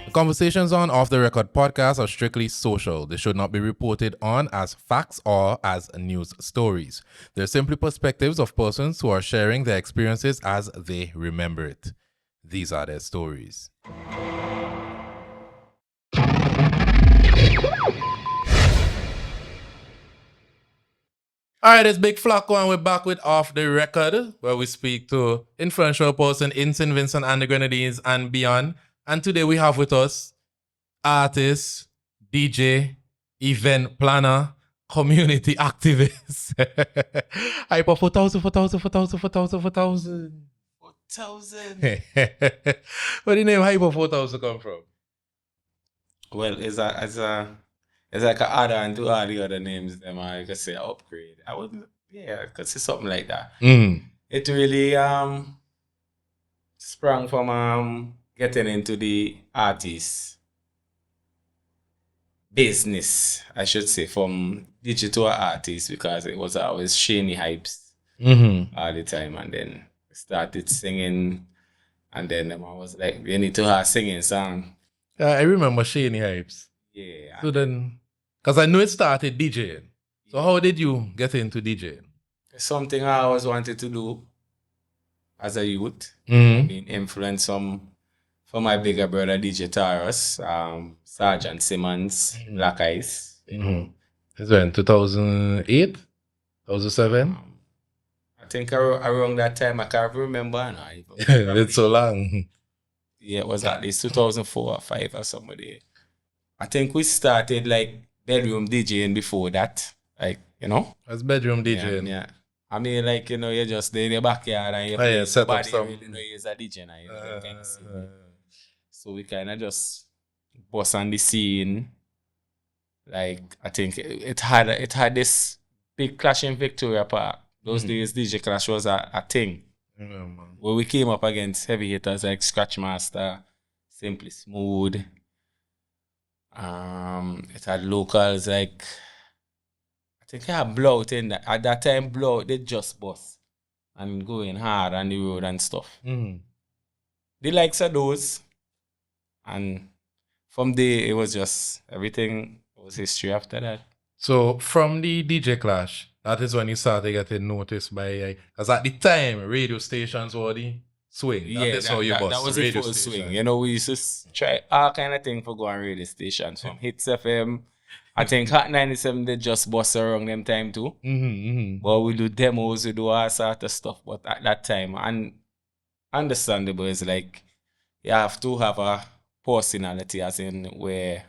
The conversations on Off the Record podcast are strictly social. They should not be reported on as facts or as news stories. They're simply perspectives of persons who are sharing their experiences as they remember it. These are their stories. All right, it's Big FLVCKO and we're back with Off the Record, where we speak to influential person in St. Vincent and the Grenadines and beyond. And today we have with us artist, DJ, event planner, community activist. Hypa 4,000. 4,000. Where the name Hypa 4,000 come from? Well, it's like an add-on to all the other names. Them I could say upgrade. I could say something like that. It really sprang from getting into the artist business, I should say, from digital artists, because it was always Shaney hypes all the time, and then started singing, and then I was like, we need to have singing song. I remember Shaney hypes. Yeah. So then, because I know it started DJing. So how did you get into DJing? It's something I always wanted to do as a youth. Being influenced from my bigger brother DJ Taurus, Sergeant Simmons, Black Ice. It's when 2008, 2007. I think around that time, I can't remember now. It's so long. Yeah, it was at least 2004 or 5 or somebody. I think we started like bedroom DJing before that. Like, you know? As bedroom DJing. Yeah. I mean, like, you know, you're just there in your backyard and you set up some. Really know you're a DJ now. You kind of see. So we kind of just bust on the scene. Like, I think it had this big clash in Victoria Park. Those days, DJ Clash was a thing. Where we came up against heavy hitters like Scratchmaster, Simply Smooth. It had locals like, I think I had Blowout in that. At that time, Blowout did Juss Buss and going hard on the road and stuff. The likes of those. And from there, it was just, everything was history after that. So from the DJ Clash, that is when you started getting noticed by, because at the time, radio stations were the swing. That was the full swing. You know, we used to try all kind of thing for going radio stations. From Hits FM, I think Hot 97 did just bust around them time too. But we do demos, we do all sort of stuff. But at that time, and understandable, is like, you have to have a personality, as in where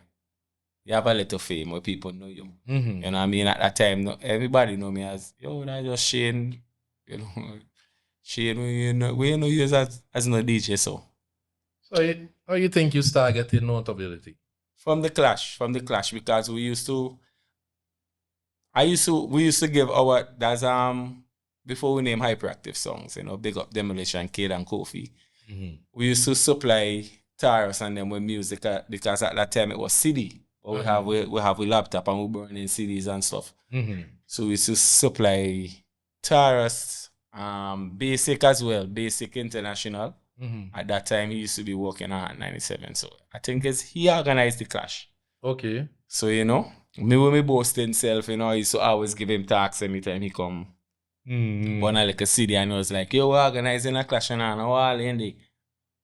you have a little fame where people know you. You know what I mean? At that time, everybody know me as, yo, that's just Shane. You know, Shane, we know you as no DJ, so. So how you think you start getting notability? From the Clash, because we used to give our, that's before we name Hypactive songs, you know, Big Up Demolition, Kid and Kofi. We used to supply Taurus and them with music, because at that time it was CD. But we have a laptop and we burn in CDs and stuff. So we used to supply Taurus, Basic as well, Basic International. At that time he used to be working on 97. So I think he organized the Clash. Okay. So, you know, me when me boast himself, you know, I used to always give him talks anytime he come. Burn like a CD and he was like, yo, we're organizing a Clash and all in the.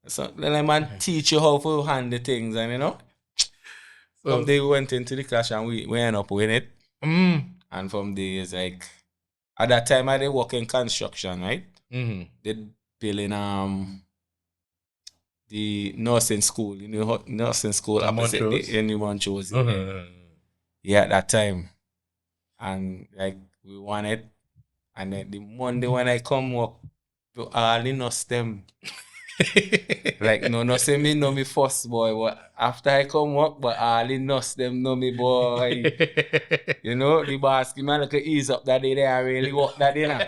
So then I man teach you how to handle things, and you know. From there we went into the Clash and we ended up winning it. And from there it's like, at that time I did work in construction, right? Did building the nursing school, you know, nursing school opposite the New Montrose. Yeah, at that time. And like we won it. And then the Monday when I come work, all the nurse them. Like no say me know me first boy, but after I come work, but all the nurse them know me boy. You know, the boss give me like a ease up that day there, I really work that day now.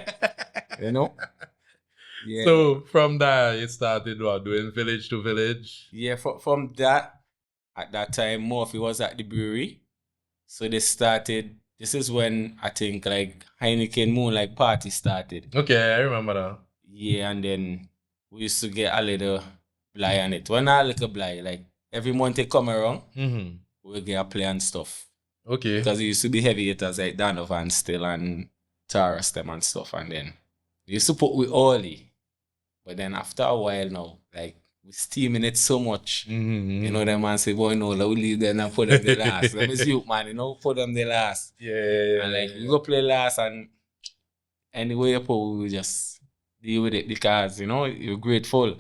You know? Yeah. So from there you started doing village to village? Yeah, from that, at that time Murphy was at the brewery. So they started, this is when I think like Heineken Moonlight Party started. Okay, I remember that. Yeah, and then we used to get a little Bly on it. We're not like a Bly. Like every month they come around, Mm-hmm. we get a play and stuff. Okay. Because it used to be heavy hitters like Donovan still and Taurus them and stuff. And then we used to put with Orly. But then after a while now, like we steaming it so much. Mm-hmm. You know, them man say, boy, no, we leave them and put them the last. Let me see you, man, you know, put them the last. Yeah. And like we go play last and anyway you put, we just deal with it because, you know, you're grateful.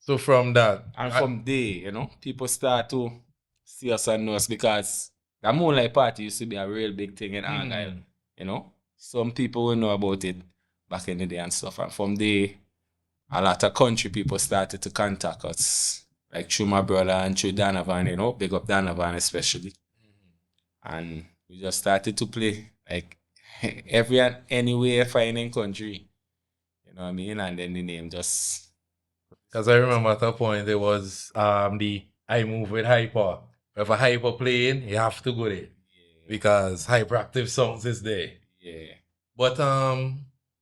So from that. And from there, you know, people start to see us and know us because the Moonlight Party used to be a real big thing in Argyle. You know, some people will know about it back in the day and stuff. And from there, a lot of country people started to contact us, like through my brother and through Donovan, you know, big up Donovan especially. And we just started to play like every and anywhere finding country. You know what I mean? And then the name just... Because I remember at a point there was the I Move with Hypa. If a Hypa playing, you have to go there. Yeah. Because Hypactive songs is there. Yeah. But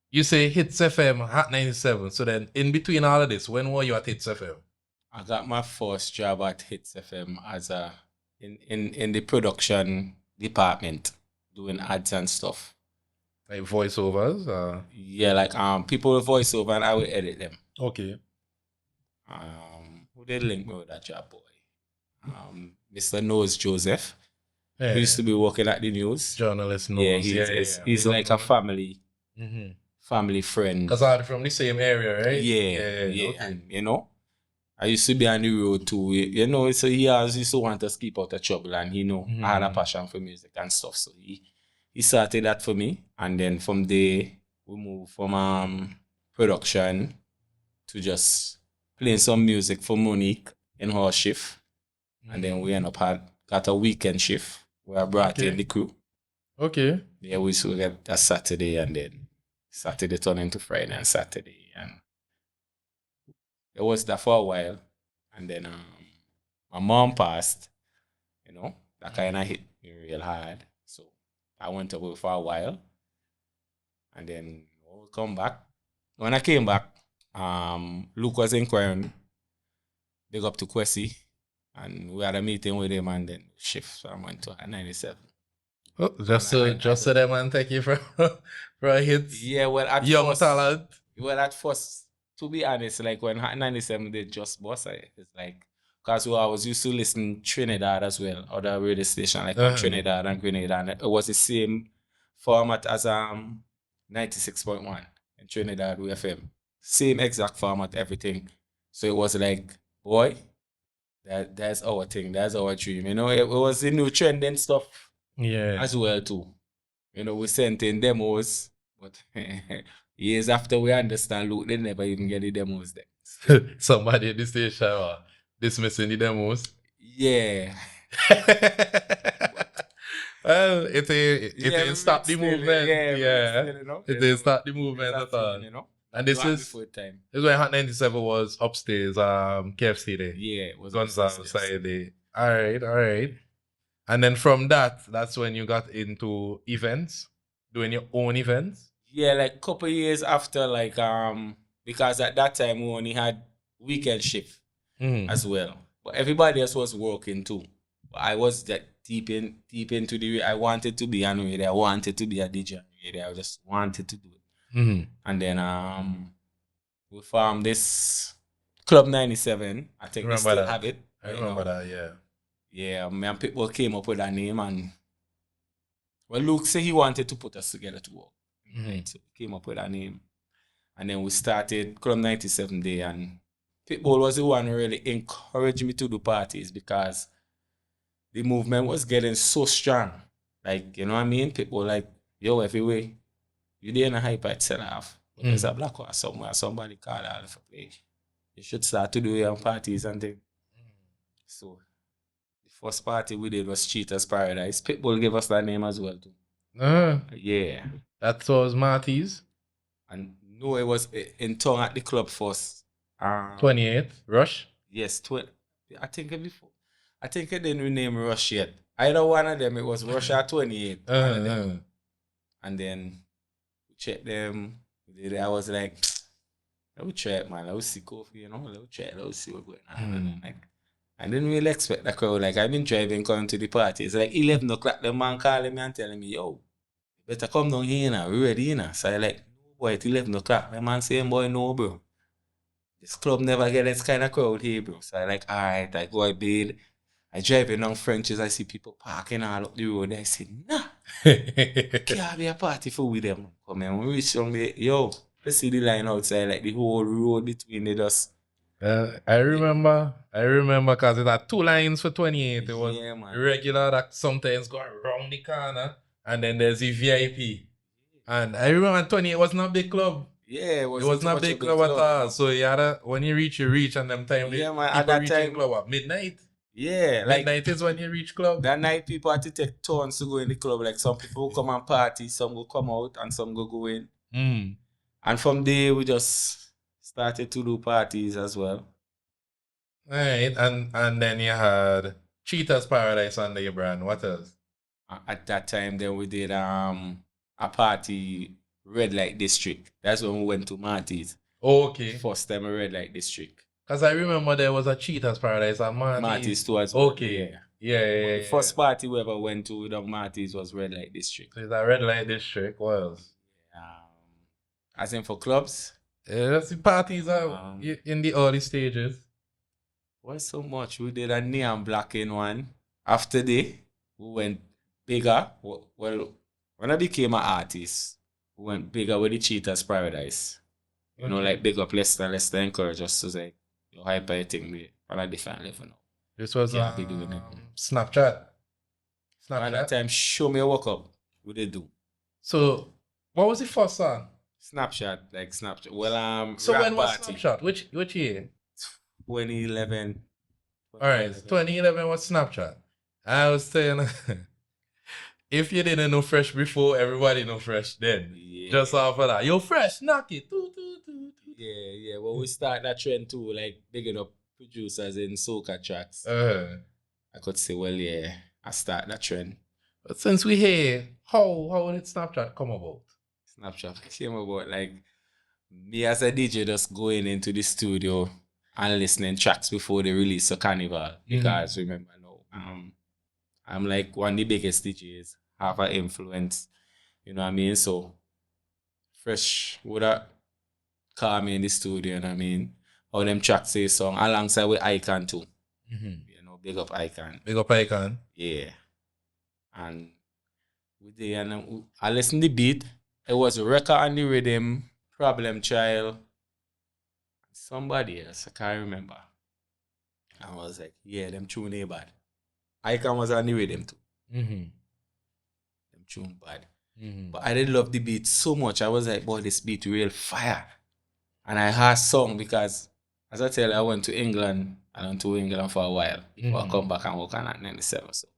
you say Hits FM, Hot 97. So then in between all of this, when were you at Hits FM? I got my first job at Hits FM as a in the production department, doing ads and stuff. Like voiceovers? Yeah, like people will voice over and I will edit them. Okay. Who did link me with that job, boy? Mr. Nose Joseph. Yeah. He used to be working at the news. Journalist Nose. Yeah, he's like a family friend. Because I'm from the same area, right? Yeah. Okay. And, you know, I used to be on the road too. You know, so he always used to want us to keep out of trouble, and he know I had a passion for music and stuff. So he started that for me, and then from there we moved from production to just playing some music for Monique in her shift. And then we end up got a weekend shift where I brought in the crew. Okay. Yeah, we used to get a Saturday, and then Saturday turned into Friday and Saturday. And it was that for a while. And then my mom passed, you know, that kind of hit me real hard. So I went away for a while. And then we'll come back. When I came back, Luke was inquiring, big up to Kwesi, and we had a meeting with him and then shift. So I went to 97. Oh, just so them and take you for a hit. Yeah, well, at young first, talent. Well, at first, to be honest, like when 97 did Juss Buss, it's like, because I was used to listen Trinidad as well, other radio station like Trinidad and Grenada, and it was the same format as 96.1 in Trinidad FM. Same exact format, everything. So it was like, boy, that's our thing, that's our dream. You know, it was the new trending stuff as well too. You know, we sent in demos, but years after we understand, look, they never even get the demos then. Somebody at the station dismissing the demos. Yeah. Well, it didn't stop the movement. It didn't stop the movement at all. You know? And this is when Hot 97 was upstairs, KFC Day. Yeah, it was Guns outside Day. All right. And then from that's when you got into events, doing your own events. Yeah, like a couple years after, like because at that time we only had weekend shift as well, but everybody else was working too. But I was that deep into the. I wanted to be on radio. I wanted to be a DJ on radio. I just wanted to do it. And then we formed this Club 97. I think we still have it. I remember that, yeah. Yeah, me and people came up with a name, and well, Luke said he wanted to put us together to work. Right? So we came up with a name. And then we started Club 97 Day, and Pitbull was the one who really encouraged me to do parties because the movement was getting so strong. Like, you know what I mean? Pitbull like, yo, everywhere. You there in a Hypa itself off. There's a black one somewhere, somebody called out for play. You should start to do your own parties and things. So the first party we did was Cheetah's Paradise. Pitbull gave us that name as well too. Yeah. That was Marty's? And no, it was in town at the club first. 28th, Rush? Yes, I think it didn't rename Rush yet. Either one of them, it was Rush at 28. And then we checked them. I was like, Let me try it, man. Let me see coffee, you know. Let me try it. Let me see what's going on. Like, I didn't really expect the crowd. Like, I've been driving, coming to the party. It's like 11 o'clock. The man calling me and telling me, yo, you better come down here now. We ready, you know. So I like, no, boy, it's 11 o'clock. My man saying, boy, no, bro. This club never get this kind of crowd here, bro. So I like, all right, I go, I bail. I drive along Frenches. I see people parking all up the road. I say, nah. Can't be a party for with them. Come on, when we reach down there, yo, let's see the line outside, like the whole road between the dust. I remember because it had 2 lines for 28. It was man. regular that sometimes go around the corner and then there's the VIP. And I remember 28 wasn't a big club. Yeah, it was not a big club at all. So you had when you reach and them time man, at that time club at midnight. Yeah, like midnight is when you reach club. That night people had to take turns to go in the club. Like some people will come and party, some will come out and some go in. And from there we just started to do parties as well. Right, and then you had Cheetah's Paradise under your brand. What else? At that time, then we did a party, Red Light District. That's when we went to Marty's. Oh, okay. First time Red Light District. Because I remember there was a Cheetah's Paradise at Marty's. Marty's too as well. Okay. Yeah. The first party we ever went to with Marty's was Red Light District. So it's a Red Light District. What else? As in for clubs? Yeah, that's the parties are in the early stages. Why so much? We did a neon black in one. After that, we went bigger. Well, when I became an artist, we went bigger with the Cheetah's Paradise. You know, like big up Leicester encourage us to say, your Hypa thing on a different level now. This was doing it. Snapchat. At that time, show me a walk up. What they do? So, what was the first song? Snapshot, like Snapchat. Well, so rap when was party. Snapshot? Which year? 2011. Alright, 2011 was Snapchat. I was saying, if you didn't know Fresh before, everybody know Fresh then. Yeah. Just off of that. Yo, Fresh, knock it. Yeah. Well, we start that trend too, like bigging up producers in Soca tracks. I could say, well, yeah, I start that trend. But since we here, how did Snapchat come about? Snapchat came about like me as a DJ just going into the studio and listening tracks before they release a carnival. Because remember now, I'm like one of the biggest DJs, have an influence. You know what I mean? So Fresh would have called me in the studio, you know what I mean? How them tracks say song alongside with Icon too. You know, big up Icon. Big up Icon. Yeah. And we did, and I listened to the beat. It was a record on the rhythm, Problem Child, somebody else, I can't remember. I was like, yeah, them tune ain't bad. Icon was on the rhythm too. Them tune bad. But I did love the beat so much. I was like, boy, this beat real fire. And I heard song because, as I tell you, I went to England. I went to England for a while before I come back and work on that 97. So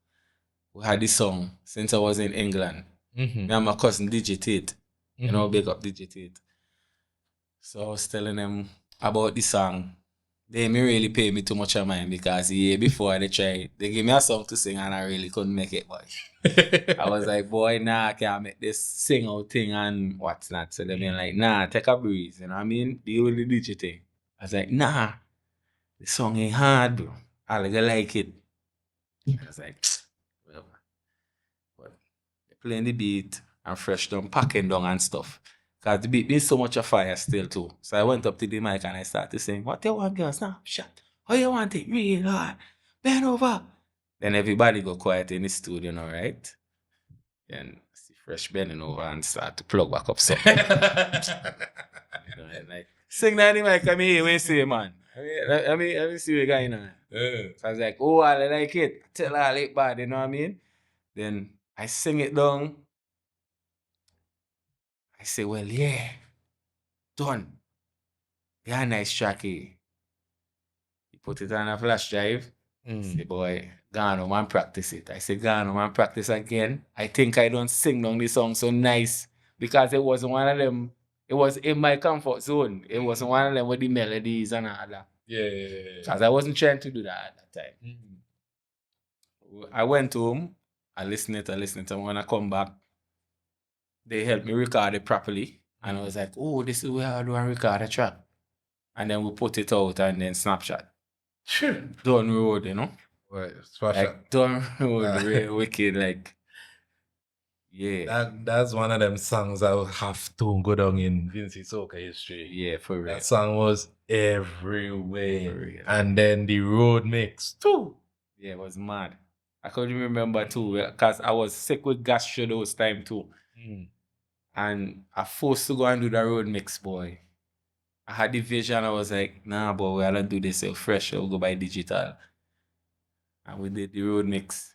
we had this song since I was in England. Me and my cousin DJ Tate. You know, big up DJ Tate. So I was telling them about the song. They didn't really pay me too much of mind because the year before they gave me a song to sing and I really couldn't make it, boy. I was like, boy, nah, I can't make this sing out thing and what's not. So they been like, nah, take a breeze, you know what I mean? Deal with the DJ thing. I was like, nah, the song ain't hard, bro. I like it. I was like, whatever. But they playing the beat and Fresh done packing down and stuff. Because the beat needs so much of fire still too. So I went up to the mic and I started saying, what you want, girl? Snapshot. How you want it? Real hard. Bend over. Then everybody go quiet in the studio now, right? Then I see Fresh bending over and start to plug back up something. You know, like, sing that in the mic, come here, what you say, man? Let me see what you got in on. So I was like, oh, I like it. Tell all it bad, you know what I mean? Then I sing it down. I say, well, yeah, done. Yeah, nice track here. You put it on a flash drive. Say, boy, go on home and practice it. I said, go on home and practice again. I think I don't sing down the song so nice because it wasn't one of them. It was in my comfort zone. It wasn't one of them with the melodies and all that. Yeah. Because I wasn't trying to do that at that time. I went home. I listened it. And when I come back, they helped me record it properly. And I was like, oh, this is where I do and record a track. And then we put it out and then Snapshot. Sure. Done road, you know? Right. Like, done road, real wicked, like, yeah. That's one of them songs that will have to go down in Vincy Soca history. Yeah, for real. That song was everywhere. For real. And then the road mix too. Yeah, it was mad. I couldn't remember too, because I was sick with gastro those time too. And I forced to go and do the road mix, boy. I had the vision, I was like, nah, boy, we gotta do this fresh, we'll go by digital. And we did the road mix.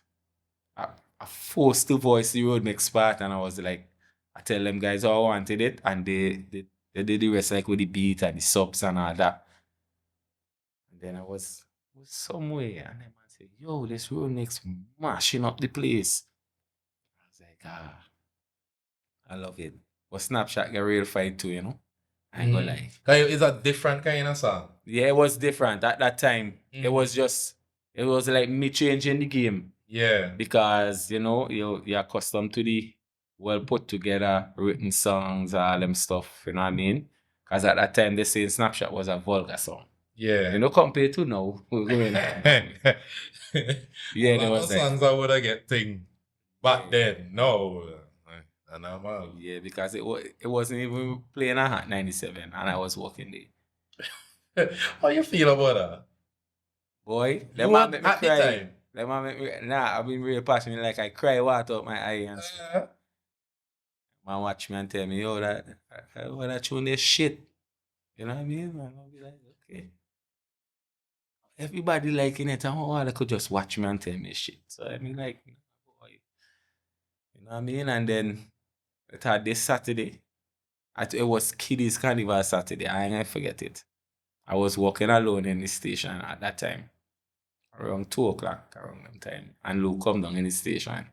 I forced to voice the road mix part, and I was like, I tell them guys how I wanted it, and they did the rest like with the beat and the subs and all that. And then I was somewhere, and then man said, yo, this road mix mashing up the place. I was like, I love it. But Snapshot got real fight too, you know? I ain't gonna lie. It's a different kind of song. Yeah, it was different at that time. It was like me changing the game. Yeah. Because, you know, you're accustomed to the well put together written songs, all them stuff, you know what I mean? Because at that time, they say Snapshot was a vulgar song. Yeah. You know, compared to now. Yeah, there was songs I would have get thing. Back then, no. Yeah, because it wasn't even playing a Hot 97 and I was walking there. How you feel about that? Boy, that man make me cry. That man make me, I've been real passionate, like I cry water out my eye and stuff. Man watch me and tell me, yo, that tune is shit. You know what I mean? Man, I'll be like, okay. Everybody liking it, and they could just watch me and tell me shit. So I mean, like, boy, you know what I mean? And then it had this Saturday. It was Kiddies Carnival Saturday. I ain't gonna forget it. I was walking alone in the station at that time. Around 2 o'clock, around that time. And Luke come down in the station.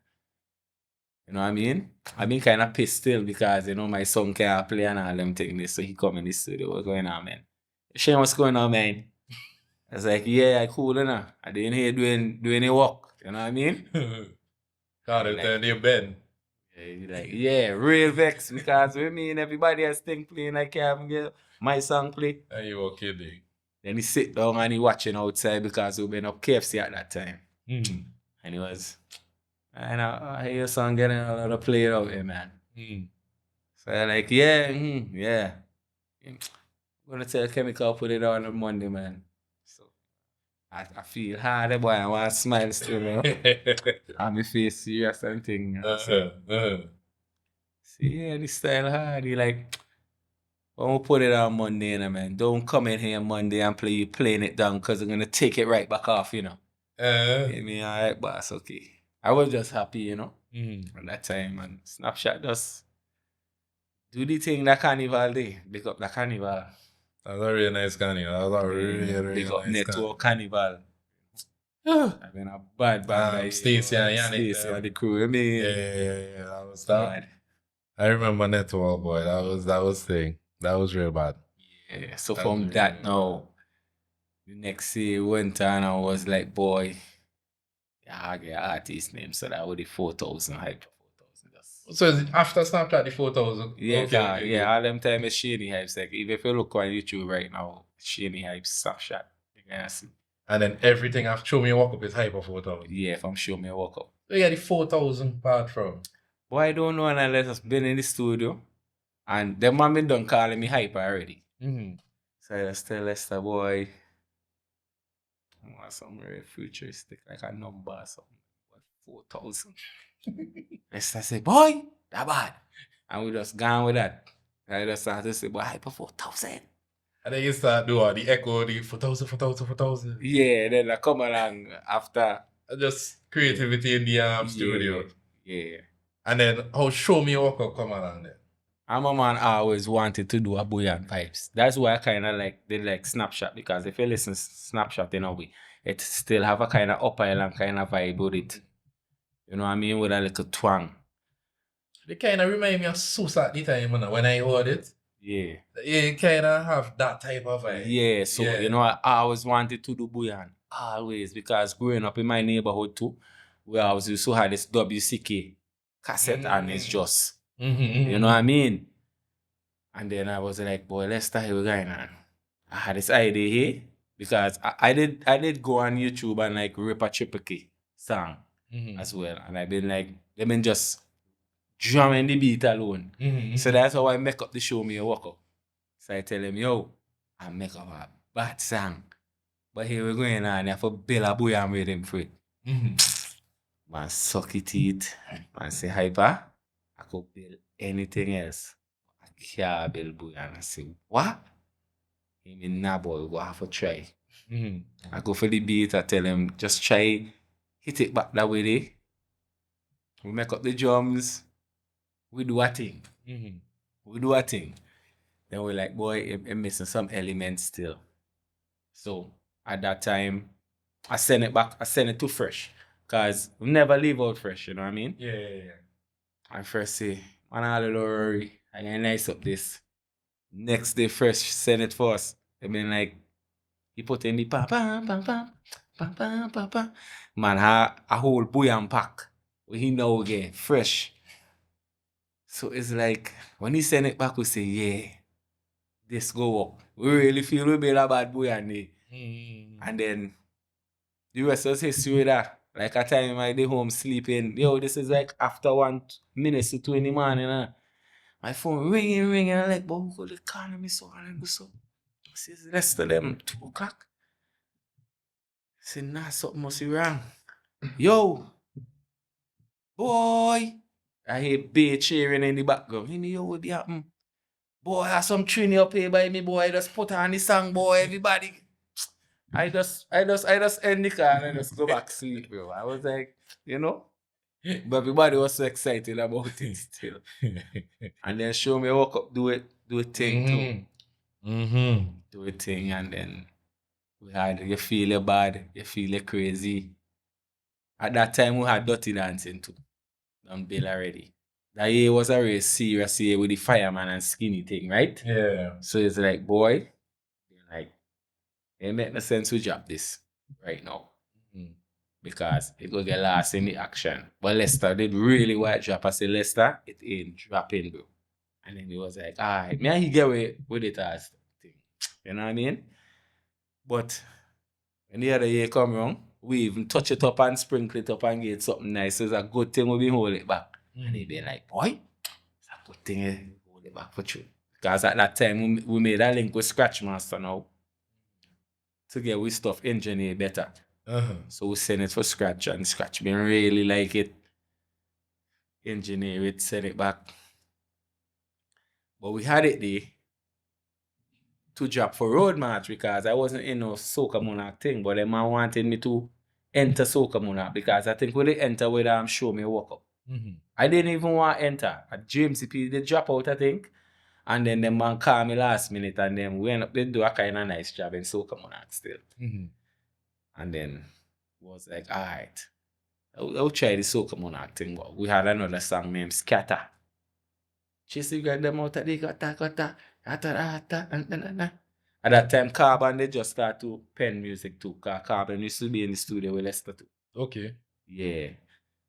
You know what I mean? I've been kind of pissed still because, you know, my son can't play and all them things. So he come in the studio. What's going on, man? Shane, what's going on, man? I was like, yeah, cool enough. I didn't hear doing any work. You know what I mean? God, it's in your bed. Yeah, like, yeah, real vex because with me and everybody else thing playing, I can't even get my song play. And you were kidding. Then he sit down and he watching outside because we been up KFC at that time. And he was, and I hear your song getting a lot of play out here, man. So I'm like, yeah. I'm gonna tell Chemical put it on Monday, man. So I feel hard, boy. I want to smile still, you know. And my face serious and thing. See, yeah, this style hard. He like, when we put it on Monday, man, don't come in here Monday and playing it down because I'm gonna take it right back off, you know. Hit me, alright, boss, okay. I was just happy, you know, at that time, and Snapshot just do the thing that Carnival day. Big up the Carnival. That was a really nice carnival. That was a really big up nice Network Carnival. I've been a bad guy. Stacey and Yannick. Stacey and the crew, I mean. Yeah. That was that. I remember Network, boy. That was thing. That was real bad. Yeah. So from that now, the next year went on and I was like, boy, I get artist name, so that was the 4,000 Hypa 4,000. So is it after Snapchat the 4,000? Yeah, okay. Yeah, all them time is Shaney Hypes. Like, even if you look on YouTube right now, Shaney Hypes, Snapshot, you can see. And then everything after Show Me a Walk Up is Hypa 4,000. Yeah, from Show Me a Walk Up. Where you get the 4,000 part from? Boy, I don't know, and I just been in the studio, and them man been done calling me Hypa already. So I just tell Lester, boy, I want some real futuristic, like a number or something. 4,000. Lester say, boy, that bad. And we just gone with that. I just started to say, boy, Hypa 4,000. And then you start doing the echo, the 4,000, 4,000, 4,000. Yeah, then I come along after. Just creativity in the studio. Yeah. And then how Show Me a Walk Up come along then? I'm a man always wanted to do a buoyant vibes. That's why I kind of did like Snapshot, because if you listen to Snapshot in a way, it still have a kind of upper and kind of vibe with it. You know what I mean? With a little twang. They kind of remind me of Soca at the time when I heard it. Yeah. It kind of have that type of vibe. Yeah, so, you know, I always wanted to do buoyant. Always. Because growing up in my neighborhood too, we always used to have this WCK cassette and it's just... You know what I mean? And then I was like, boy, let's start here going on. I had this idea here because I did go on YouTube and like rip a triple K song as well. And I've been like, let me just drumming the beat alone. So that's how I make up the show me a walk up. So I tell him, yo, I make up a bad song. But here we're going on, I have to build a boy and with him for it. Man, suck it teeth. Man, say, Hypa, I could build anything else. I can't build boy. And I say, what? He mean, nah, boy, we have to try. I go for the beat, I tell him, just try, hit it back that way there. We make up the drums. We do a thing. We do a thing. Then we're like, boy, I'm missing some elements still. So at that time, I send it back. I send it to Fresh. Because we never leave out Fresh, you know what I mean? Yeah. I first say, man, all don't worry. I can nice up this. Next day, Fresh send it for us. I mean, like, he put in the pa pa pa pa pa pa pa pa. Man, a whole bouillon pack. He know again, Fresh. So it's like, when he send it back, we say, yeah, this go up. We really feel we made a bad bouillon there. And then, the rest was history with that. Like a time I did home sleeping. Yo, this is like after 1 minute to 2 in the morning. My phone ringing. I'm like, but who could call me so? I go so. Says the rest of them 2 o'clock. I said, nah, something must be wrong. Yo, boy. I hear Bay cheering in the background. Yo, what be happening? Boy, I have some trini up here by me, boy. I just put on the song, boy. Everybody. I just end the car and I just go back to sleep, bro. I was like, you know? But everybody was so excited about it still. And then show me woke up, do it thing too. Do a thing, and then we had you feel you bad, you feel you crazy. At that time we had DuttyDancing too. Done bill already. That year was a really serious year with the fireman and skinny thing, right? Yeah. So it's like, boy, like, it make no sense to drop this right now. Because it will get lost in the action. But Lester did really white drop. I said, Lester, it ain't dropping, bro. And then he was like, alright, me and he get away with it as thing. You know what I mean? But when the other year come around, we even touch it up and sprinkle it up and get something nice. So it's a good thing we be hold it back. And he be like, boy, it's a good thing hold it back for you. Because at that time we made a link with Scratchmaster now to get we stuff engineer better. So we send it for Scratch, and Scratch me really like it. Engineer it, send it back. But we had it there to drop for Road March because I wasn't in no Soca Monarch thing, but the man wanted me to enter Soca Monarch because I think when they enter with show me walk up. I didn't even want to enter. At GMCP, they drop out, I think. And then the man called me last minute, and then we end up they do a kind of nice job in Soca Monarch still. And then was like, alright, I'll try the Soca Monarch thing. But we had another song named Scatter. Chase you got them out of the gata. At that time, Carbon, they just start to pen music too. Because Carbon used to be in the studio with Lester too. Okay. Yeah.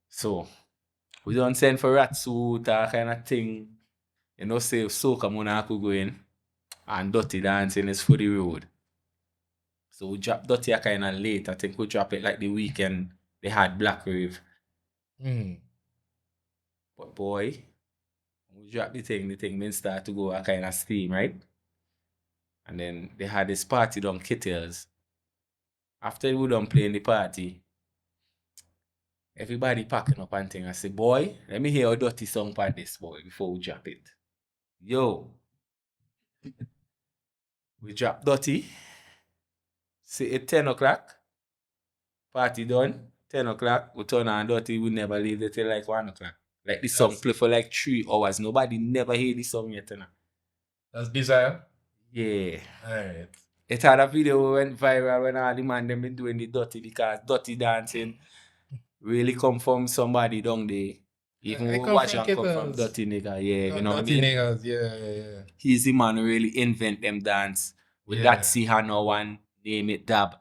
So, we don't send for Ratsuit or kind of thing. You know, say Soca Monarch will go in. And DuttyDancing is for the road. So we dropped Dutty a kind of late. I think we dropped it like the weekend they had Black Rave. But boy, we dropped the thing then start to go a kind of steam, right? And then they had this party down Kittles. After we done playing the party, everybody packing up and thing. I say, boy, let me hear a Dutty song for this, boy, before we drop it. Yo. We dropped Dutty. See it 10 o'clock. Party done. 10 o'clock. We turn on Dutty. We never leave it till like 1 o'clock. Like the song play for like 3 hours. Nobody never hear the song yet. That's Desire? Yeah. Alright. It had a video went viral when all the man them been doing the Dutty because DuttyDancing really come from somebody down there. Even we watch and come from Dutty nigga. Yeah, you know what I mean? Dutty niggas, yeah. He's the man who really invent them dance. With that Sihano one, name it dab.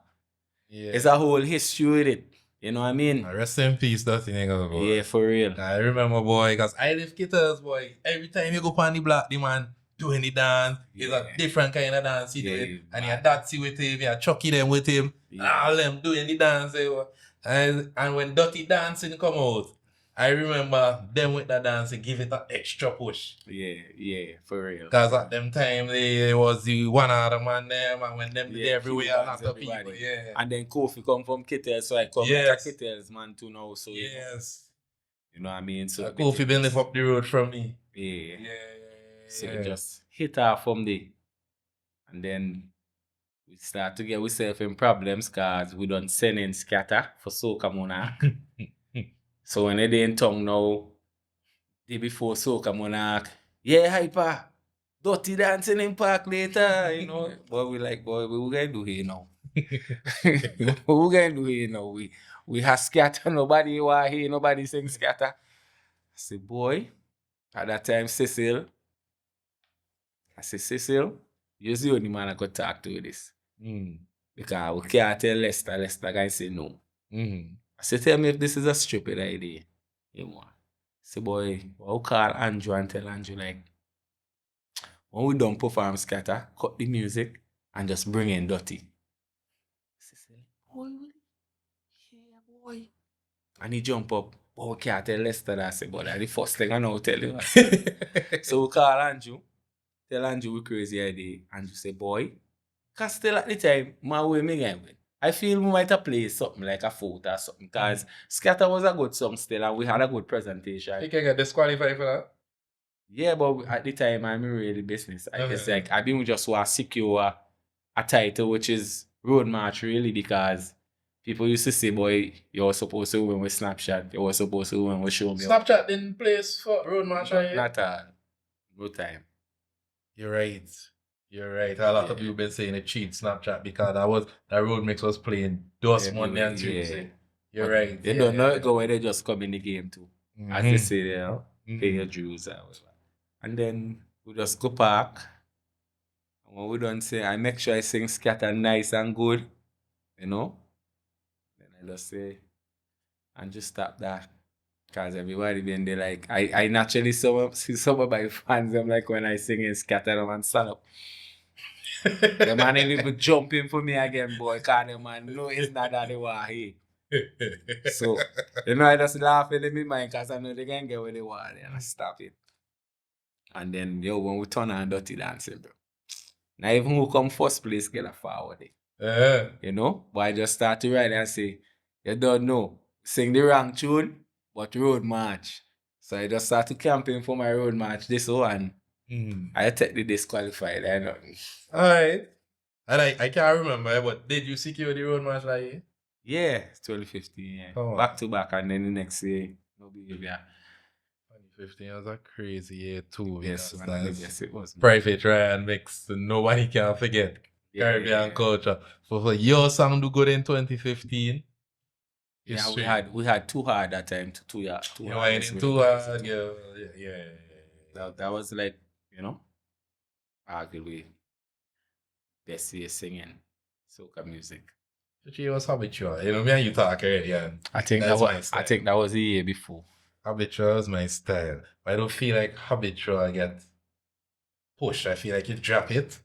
Yeah. It's a whole history with it. You know what I mean? Rest in peace, Dutty niggas, boy. Yeah, for real. I remember, boy, because I live Kittles, boy. Every time you go on the block, the man, doing the dance. It's a different kind of dance he doing. And you're Dutty with him, you're Chucky them with him. All them doing the dance. And when Dutty Dancing come out, I remember them with the dance, they give it an extra push. Yeah, for real. Because at them time, they was the one other man them, and when them did everywhere, a lot of people. Yeah. And then Kofi come from Kittels, so I come like a Kittels man too now. So yes. You know what I mean? So Kofi been live up the road from me. Yeah. So we just hit off from there. And then we start to get ourselves in problems because we done send in scatter for Soca Monarch. So when they in town now, day before Soca Monarch, Hypa, Dutty Dancing in park later, you know. But we like, boy, what we gonna do here now? What we gonna do here now? We have scatter, nobody want here, nobody sing scatter. I say, boy, at that time, Cecil, you're the only man I could talk to with this. Because we can't tell Lester can say no. I said, tell me if this is a stupid idea. You know. I said, boy, I'll call Andrew and tell Andrew, like, when we done perform scatter, cut the music and just bring in Dutty. I said, boy, boy. And he jump up, but we can't tell Lester that. I said, but that's the first thing I know to tell you. So we call Andrew, tell Andrew we crazy idea. Andrew say, boy, because still at the time, my way me game with. I feel we might have played something like a foot or something because Scatter was a good song still and we had a good presentation. You can get disqualified for that? Yeah, but at the time, I'm in really business. I guess like I didn't just want to secure a title which is Road March really because people used to say, boy, you were supposed to win with SnapShot, you were supposed to win with Show Me. SnapShot didn't place for Road March, right? Not at all. No time. You're right. A lot of people been saying it cheat Snapchat because that road mix was playing those Monday and Tuesday. You're right. They don't know it go where they just come in the game too. As they say there, pay your dues. And then we just go park. And when we don't say, I make sure I sing scatter nice and good. You know? Then I just say, and just stop that. Because everybody been there like, I naturally see some of my fans, them like when I sing in scatter them and stand up. The man ain't even jumping for me again, boy. Because the man know it's not that they want here. So, you know, I just laugh in my mind because I know they can get where they want and I stop it. And then, when we turn on Dirty Dancing, bro. Now, even who come first place get a forward. You know? But I just start to write and say, you don't know. Sing the wrong tune, but road march. So I just start to campaign for my road march this one. I take the disqualified. I know. Alright. And I can't remember, but did you secure the road march like year? Yeah, 2015, yeah. Oh. Back to back, and then the next year, no behavior. 2015 was a crazy year too. Yes, it was. Private Ryan mix, nobody can forget. Caribbean culture. For your song do good in 2015. Yeah, we had Too Hard that time. Too Hard. Yeah. That was like, you know, arguably best year singing soca music. She was habitual. You know, me and you talk already. Yeah. I think that was the year before. Habitual is my style. I don't feel like habitual get pushed. I feel like you drop it.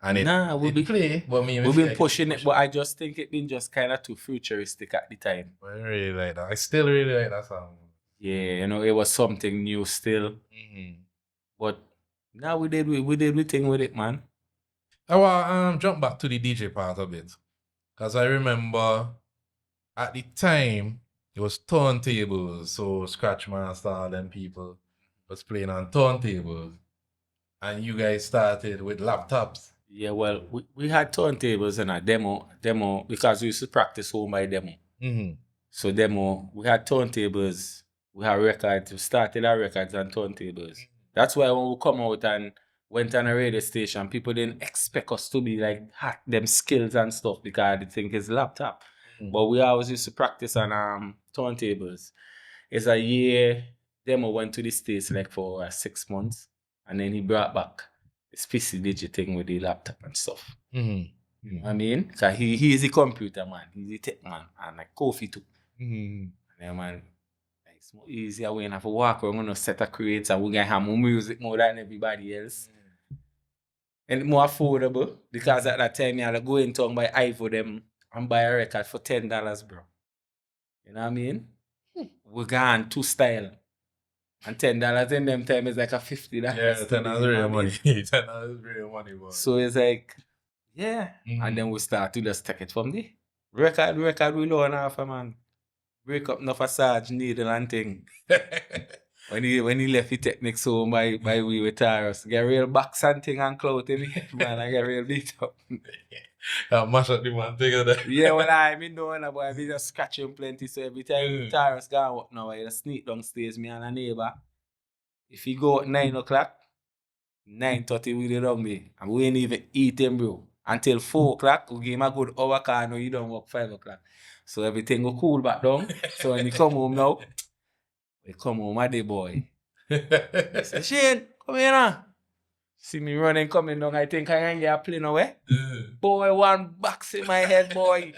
And we'll be play, but we've been pushing it, but I just think it been just kind of too futuristic at the time. I really like that. I still really like that song. Yeah, you know, it was something new still. But now we did we thing with it, man. I want jump back to the DJ part a bit. Because I remember at the time it was turntables, so Scratch Master, all them people was playing on turntables. And you guys started with laptops. Yeah, well, we had turntables and a demo, because we used to practice home by demo. So demo, we had turntables, we had records, we started our records on turntables. That's why when we come out and went on a radio station, people didn't expect us to be like hack them skills and stuff because they think it's laptop. But we always used to practice on turntables. It's a year, demo went to the States like for 6 months. And then he brought back his PC DJing with the laptop and stuff. You know what I mean? Because he's a computer man. He's a tech man. And like Kofi too. And then man, it's more easier when you have to walk around and set a creates and we're going to have more music more than everybody else. And more affordable because at that time you had to go in town buy Ivo them and buy a record for $10, bro. You know what I mean? We gone two style. And $10 in them time is like a $50. Yeah, $10 is real money. $10 is real money, boy. So it's like, yeah. And then we start to just take it from there. Record we low enough, man. Break up enough a Sarge, needle and thing. When he left, he take next home by we with Taros. Get real box and thing and clout in it, man. I get real beat up. Mash up the man thing of that. Yeah, well, I mean, no one boy, we just scratch him plenty. So every time Taros go up now, I just sneak downstairs, me and a neighbor. If he go at 9 o'clock, 9:30 we dey down there. And we ain't even eat him, bro. Until 4 o'clock, we give him a good hour car, no, you don't work 5 o'clock. So everything go cool back down. So when he come home now, we come home a day, boy. I say, Shane, come here now. See me running, coming down, I think I can get a plane away. Boy, one box in my head, boy.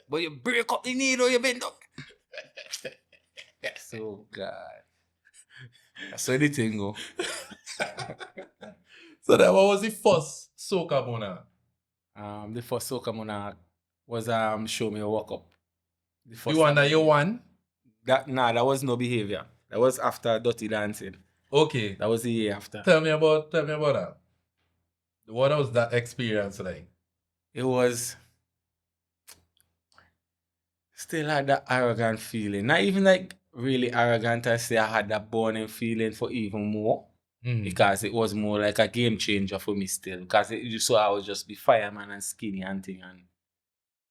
But you break up the needle, you bend up. So, God. That's how the thing go. So that what was the first Soca Monarch? The first Soca Monarch was Show Me a Walk Up. The one that you won? That was No Behavior. That was after Dutty Dancing. Okay. That was the year after. Tell me about that. What was that experience like? It was still had that arrogant feeling. Not even like really arrogant, I say I had that burning feeling for even more. Because it was more like a game changer for me still. Because I was just be fireman and skinny and thing. And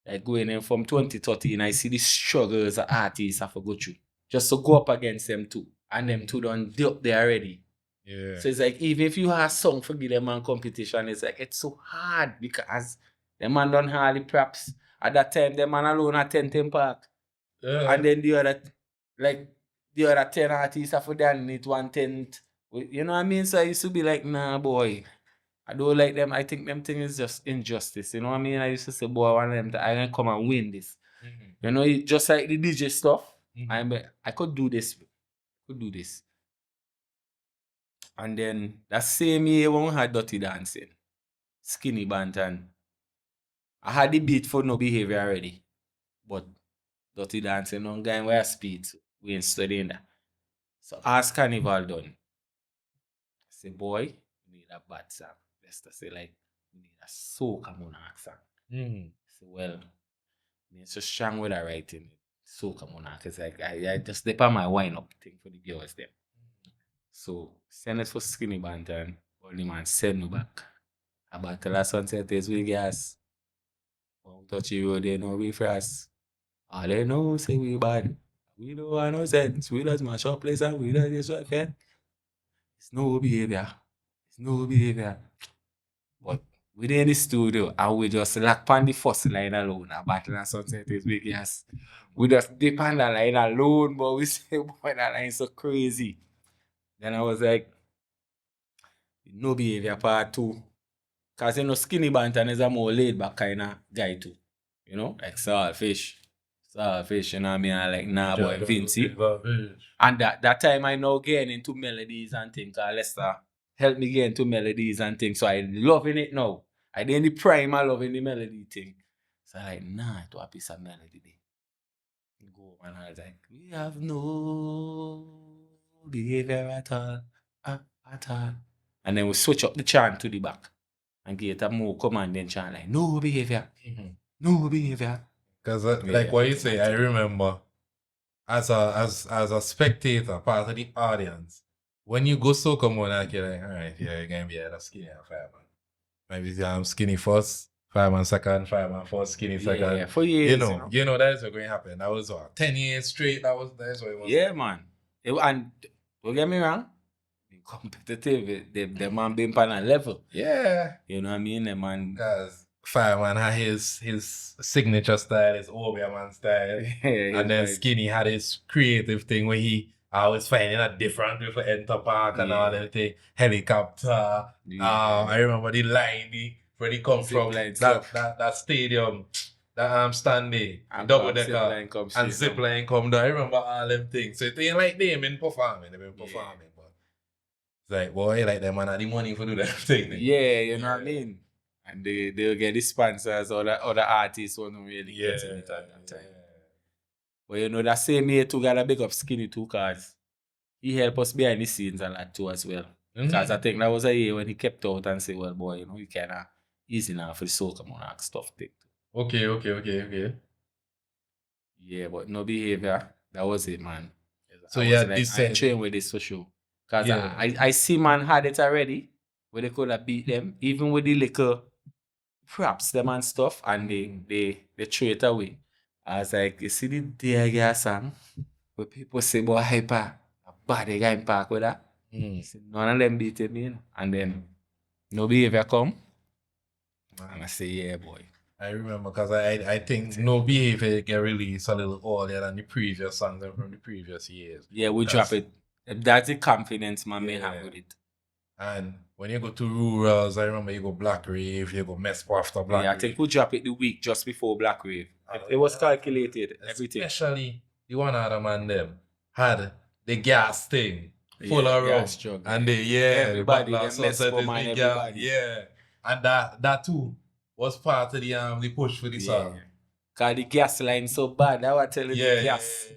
like going in from 2013, I see the struggles that artists have to go through. Just to go up against them too. And them two done up there already. Yeah. So it's like even if you have a song for give them man competition, it's like it's so hard because the man done hardly props. At that time, the man alone at 10 Park. And then the other 10 artists have to done it 1/10. You know what I mean? So I used to be like, nah, boy. I don't like them. I think them thing is just injustice. You know what I mean? I used to say, boy, one of them, I can come and win this. You know, just like the DJ stuff. I could do this. And then that same year when we had Dutty Dancing, Skinny Bantan, I had the beat for No Behavior already. But Dutty Dancing, no guy where I speed, we ain't studying that. So as Carnival done, I say, boy, we need a bad song. Let's just say like, we need a Soca Monarch song. I say, well, it's just strong with the writing. Soca Monarch is like, I just dip on my wine up thing for the girls there. So, send it for Skinny Bantan. Only man send me back. About the last one said this with gas. Won't touch you, they know we fast. All they know say we bad. We don't want no sense. We just mash up place and we don't just work it. It's no behavior. But we in the studio and we just lock on the first line alone. A battle and sunset is big gas. We just dip on that line alone, but we say, boy, that line is so crazy. Then I was like, No Behavior part 2. Because, you know, Skinny Bantan is a more laid back kind of guy too. You know, like Saltfish, you know what I mean? I like, nah, boy, Vincy. And that time I now getting into melodies and things. Lester helped me get into melodies and things. So I loving it now. I did in the prime, I loving the melody thing. So I like, nah, it was a piece of melody there. Go, man, I was like, we have no behavior at all. And then we switch up the chant to the back and get a more commanding chant like no behavior. No behavior. Because like what you say, I remember as a spectator, part of the audience, when you go Soca Monarch, you're like, all right, yeah, you're gonna be a skinny and fireman. Maybe skinny first, fireman second, fireman first, skinny second. Yeah, for years. You know that's what's going to happen. That was what, 10 years straight. That's what it was. Yeah, man. And don't get me wrong, competitive. The man been on a level. Yeah. You know what I mean? The man. Because Fireman had his signature style, his Obeah style. And then Skinny had his creative thing where he always finding a different way for enter park and all that thing. Helicopter. I remember the line where he come from. That stadium. That stand there. Double decker. And zipline come down. I remember all them things. So it ain't like them in performing. They've been performing. But It's like, boy, like them man had the money for do that thing. Yeah, you know what I mean? And they'll get the sponsors or the other artists who don't really get in it at that time. But you know, that same year too, gotta big up Skinny too, cause he helped us behind the scenes a lot too as well. Because I think that was a year when he kept out and say, well, boy, you know, you kinda easy now for the socamonarch stuff thing. Okay. Yeah, but no behavior. That was it, man. So I yeah, was like, this I ain't train with this for sure. Because Yeah. I see man had it already, where they could have beat them, even with the little props them and stuff, and they throw it away. I was like, you see the Dear Girl song, where people say, boy, Hypa, a body guy in park with that. See, none of them beat me, you know? And then no behavior come. And I say, yeah, boy. I remember because I think No Behavior get released a little earlier than the previous songs from the previous years. Yeah, we drop it. That's the confidence man may have with it. And when you go to Rurals, I remember you go Black Rave, you go Mess after Black Yeah, Rave. I think we drop it the week just before Black Rave. It was calculated, everything. Especially the one other man them had the gas thing full of rum. And everybody, the them less for man, everybody. Yeah. And that too was part of the push for the song. Cause the gas line so bad. I was telling you the gas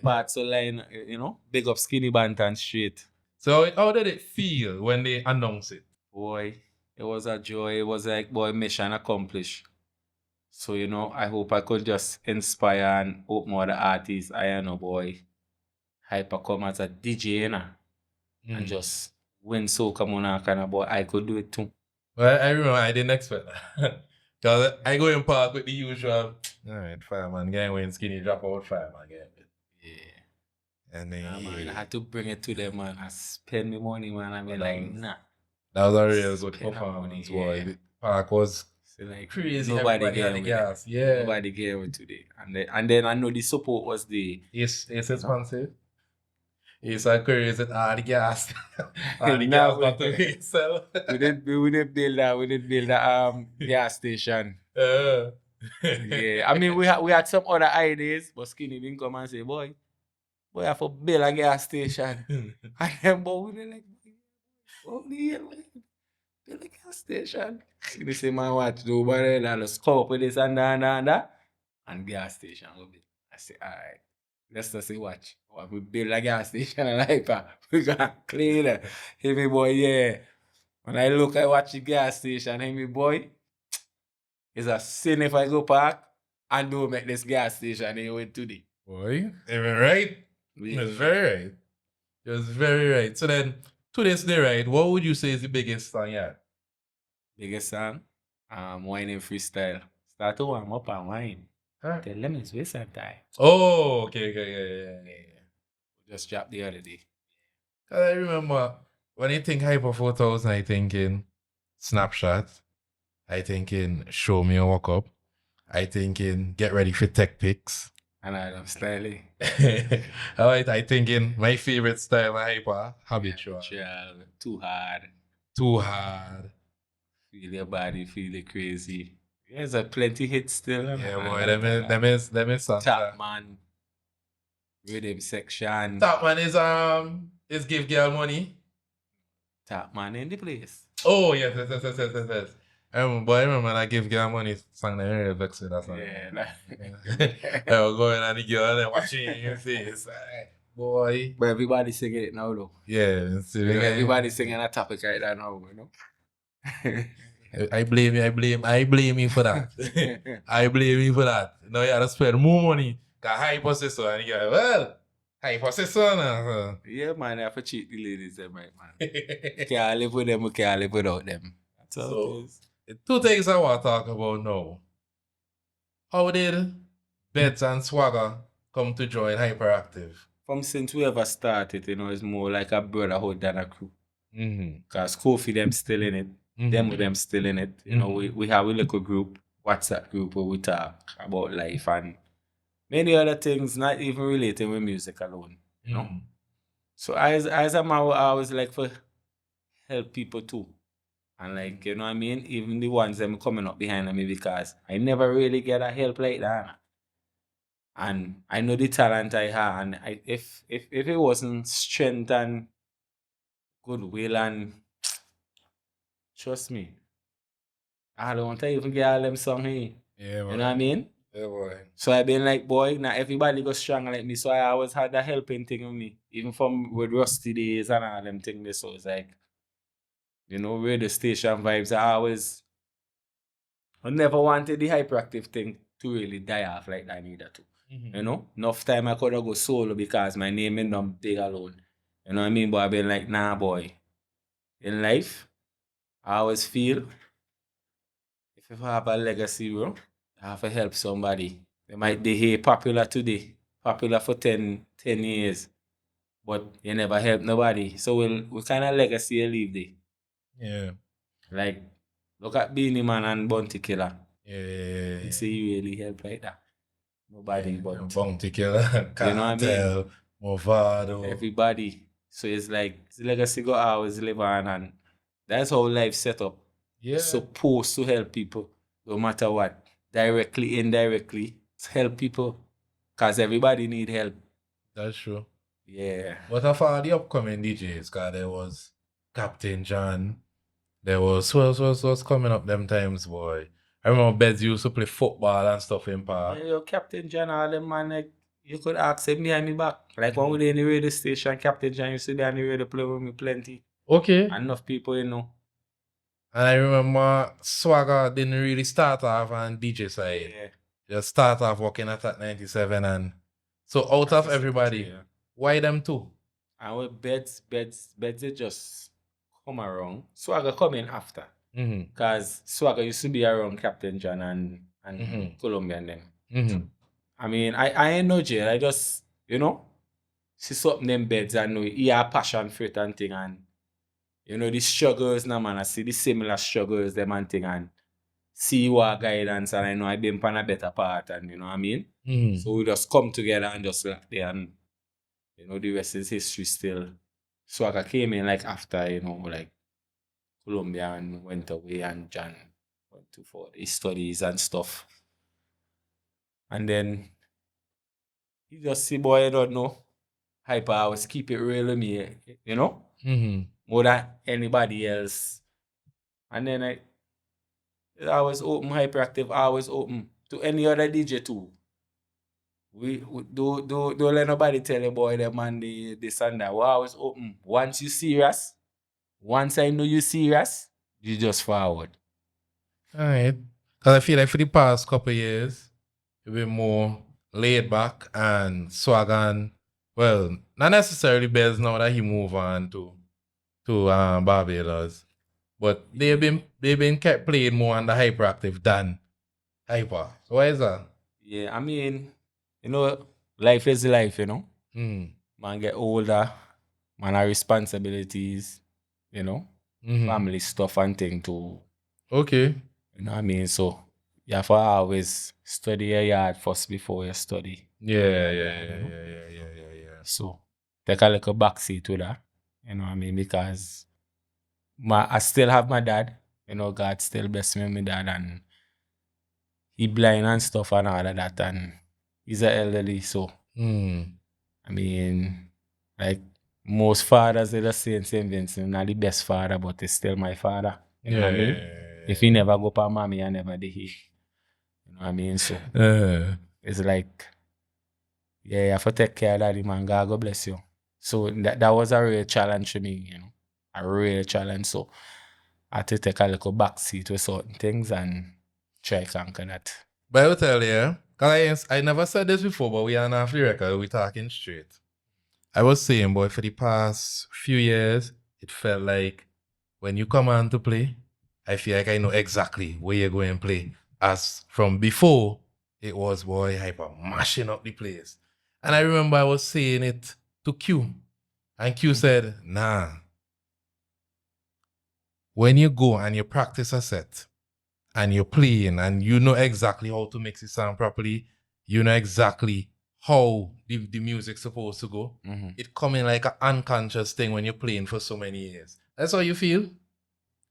part so line, you know, big up Skinny Bantan straight. So how did it feel when they announced it? Boy, it was a joy. It was like, boy, mission accomplished. So, you know, I hope I could just inspire and open other artists. I know, boy, Hypa come as a DJ, you know, and just win socamonarch, and boy, I could do it too. Well, I remember I didn't expect that. Because I go in park with the usual, all right, fireman, getting when Skinny drop out fireman, get it. Yeah. And then man, I had to bring it to them, man. I spend my money, man. I mean, like, nah. That was a real good performance, boy. The park was like crazy. Nobody gave the gas. Yeah. Nobody gave it today. And then I know the support was the it's expensive. It's a crazy all the gas. All the Now, gas got to resell. we didn't build that gas station. Yeah. I mean we had some other ideas, but Skinny didn't come and say, boy, I have to build a gas station. And then boy, we like, oh the hell, build a gas station. They say, man, what to do, but then I just come up with this and that. And gas station will be. I say, all right, let's just say watch. We build a gas station and Hypa. We gonna clean it. Hey, me boy, yeah. When I look, I watch the gas station. Hey, me boy, it's a sin if I go park and don't make this gas station anyway today. Boy, even right? Yeah. It was very right. It was very right. So then, to this day, right, what would you say is the biggest song yet? Biggest song? Whining freestyle. Start to warm up and whine. Huh? Tell them it's waste of time. Oh, okay, yeah. Just dropped the other day. I remember when you think Hyper 4000, I think in Snapshot. I think in Show Me a Walk Up. I think in Get Ready for Tech Pics. And I love styling. Alright, I think in my favorite style of Hyper, Habitual. Too hard. Too hard. Feel your body, feel it crazy. There's a plenty hits still. Yeah, boy, them is songs. Top Man. Rhythm section. Top Man is Give Girl Money. Top Man in the place. Oh, yes. I remember I Give Girl Money song that really vexed with that song. I was going on the girl and watching your face. Boy. But everybody singing it now though. Yeah. Everybody singing that topic right now, you know. I blame you for that. I blame you for that. Now you have to spend more money. Cause Hypa says so, and you go, well, Hypa says so now. Yeah, man, I have to cheat the ladies, them, right, man. Can't live with them, we can't live without them. That's all it is. Two things I want to talk about now. How did Bedz and Swagga come to join Hypactive? From since we ever started, you know, it's more like a brotherhood than a crew. Because Kofi them still in it. Them still in it. You know, we have a little group, WhatsApp group, where we talk about life and many other things, not even relating with music alone. You know? So as I'm out, I always like for help people too. And like, you know what I mean? Even the ones them coming up behind me, because I never really get a help like that. And I know the talent I have, and if it wasn't strength and goodwill and trust me, I don't want to even get all them songs here. Yeah, You know what I mean? Yeah, boy. So I been like, boy, now everybody go strong like me. So I always had that helping thing with me. Even from with Rusty days and all them things. So it's like, you know, radio station vibes. I never wanted the hyperactive thing to really die off like that neither too. You know? Enough time I could have go solo because my name is not big alone. You know what I mean? But I've been like, nah boy. In life, I always feel if you have a legacy, bro, I have to help somebody. They might be here popular today, popular for 10 years, but you never help nobody. So we kind of legacy you leave there. Yeah. Like, look at Beanie Man and Bounty Killer. Yeah. You see, you really help like that. Nobody but Bounty Killer, you know what I mean? Movado. Everybody. So it's like the legacy go always live on, and that's how life set up. Yeah. Supposed to help people, no matter what. Directly, indirectly, help people. Because everybody need help. That's true. Yeah. What of all the upcoming DJs? Because there was Captain John. There was what's coming up them times, boy. I remember Bedz used to play football and stuff in park. Yeah, yo, Captain John, all them man, like, you could ask him behind me back. Like when we were in the radio station, Captain John used to be on the radio play with me plenty. Okay. Enough people, you know. And I remember Swagga didn't really start off on DJ side. Yeah. Just start off working at that 97 and so out of everybody, why them two? And with Bedz they just come around. Swagga come in after. Because Swagga used to be around Captain John and Colombian them. I mean, I ain't no jail. I just, you know, see something them Bedz and know he have passion for it and thing, and you know the struggles now, man. I see the similar struggles them and thing, and see what guidance, and I know I been on a better part, and you know what I mean? So we just come together and just like there, and you know the rest is history still. Swagga came in like after, you know, like Colombian went away and John went to for his studies and stuff. And then you just see, boy, I don't know. Hypa always keep it real with me, you know? More than anybody else. And then I always open Hyperactive, always open to any other DJ too. We don't let nobody tell you, boy, the man, this and that. We always open. Once you serious, once I know you serious, you just forward. Alright. Because I feel like for the past couple of years, you've been more laid back and Swagga, well, not necessarily Bedz now that he moved on to Barbados. But they've been kept playing more on the Hyperactive than Hypa. So why is that? Yeah, I mean, you know, life is life, you know. Man get older, man have responsibilities, you know, family stuff and thing too. Okay. You know what I mean? So you have to always study your yard first before you study. Yeah. So take a little backseat with that. You know what I mean? Because I still have my dad. You know, God still bless me with my dad, and he blind and stuff and all of that, and he's an elderly, so I mean, like most fathers, they just say in St. Vincent, not the best father, but he's still my father. You know what I mean? If he never go for mommy, I never did he. You know what I mean? So it's like, yeah, you have to take care of daddy, man. God bless you. So that was a real challenge for me, you know. A real challenge. So I had to take a little backseat with certain things and try to conquer that. But I will tell you, because I never said this before, but we are on off the record, we talking straight. I was saying, boy, for the past few years, it felt like when you come on to play, I feel like I know exactly where you're going to play. As from before, it was, boy, Hypa mashing up the place. And I remember I was saying it to Q. And Q said, nah. When you go and you practice a set, and you're playing, and you know exactly how to mix it sound properly, you know exactly how the music's supposed to go. It coming like an unconscious thing when you're playing for so many years. That's how you feel?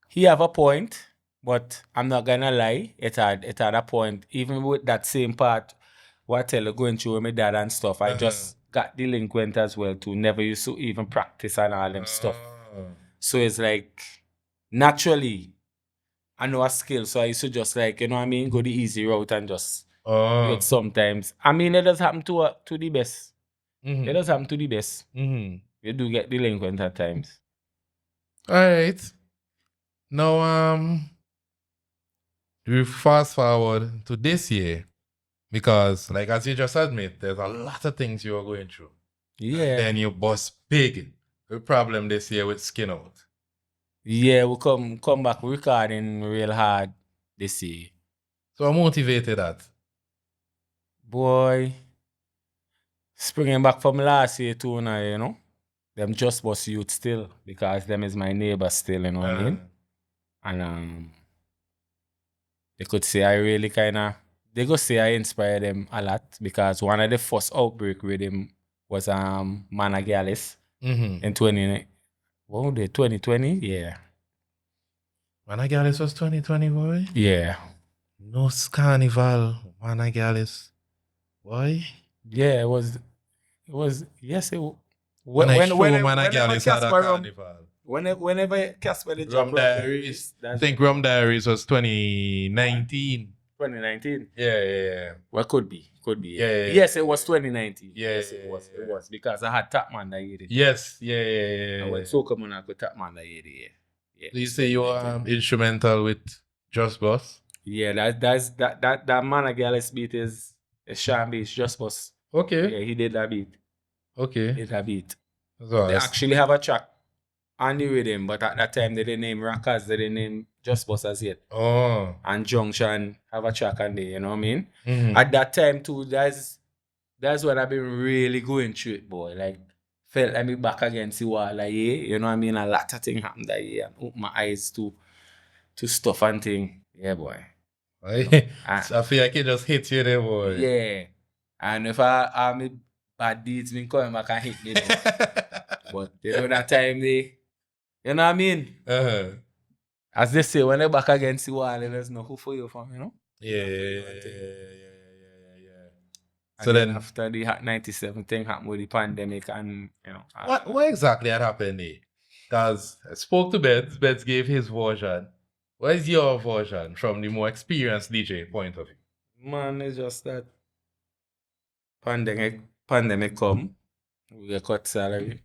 He have a point, but I'm not gonna lie. It had a point. Even with that same part, what I tell you, going through with my dad and stuff, I just got delinquent as well too. Never used to even practice and all them stuff. So it's like, naturally, I know a skill, so I used to just like, you know what I mean, go the easy route and just do it sometimes. I mean, it does happen to the best. It does happen to the best. You do get delinquent at times. All right. Now, we fast forward to this year because, like as you just admit, there's a lot of things you are going through. Yeah. And then you bust big. The problem this year with Skin Out. Yeah, we come back recording real hard this year. So I motivated that. Boy, springing back from last year too now, you know. Them Juss Buss youth still, because them is my neighbor still, you know what I mean? And they could say I really they could say I inspire them a lot, because one of the first outbreak with him was Managalis in 2020? Yeah. Managalis was 2020, boy? Yeah. No Carnival, Managalis. Boy? Yeah, it was, yes, it was. Managalis had a carnival. Whenever Casper the Rum Diaries. I think Rum Diaries was 2019. 2019? Yeah. Well, could be. Yeah. Yes, it was 2019. Yeah, yes, it was. Because I had Tapman that year. Yes, yeah. And when Soca with Tapman that year, yeah. So you say you were instrumental with Juss Buss? Yeah, that Managalis beat is Sean Beach, Juss Buss. Okay. Yeah, he did that beat. Okay. So They actually have a track on the rhythm, but at that time they didn't name Rockers, they didn't name Juss Buss as yet. Oh. And Junction have a track on there, you know what I mean? At that time too, that's when I've been really going through it, boy. Like, felt like me back against the wall, like, yeah, you know what I mean? A lot of things happened that year, and open my eyes to stuff and thing. Yeah, boy. I feel like it just hits you there, boy. Yeah. And if I me bad deeds been coming back and hit me there. But you know that time they, you know what I mean? As they say, when they're back against the wall, there's no who for you from, you know? Yeah. And So then after the Hot 97 thing happened with the pandemic, and you know. What exactly had happened there? Because I spoke to Bedz. Bedz gave his version. What is your version from the more experienced DJ point of view? Man, it's just that pandemic come, we get cut salary,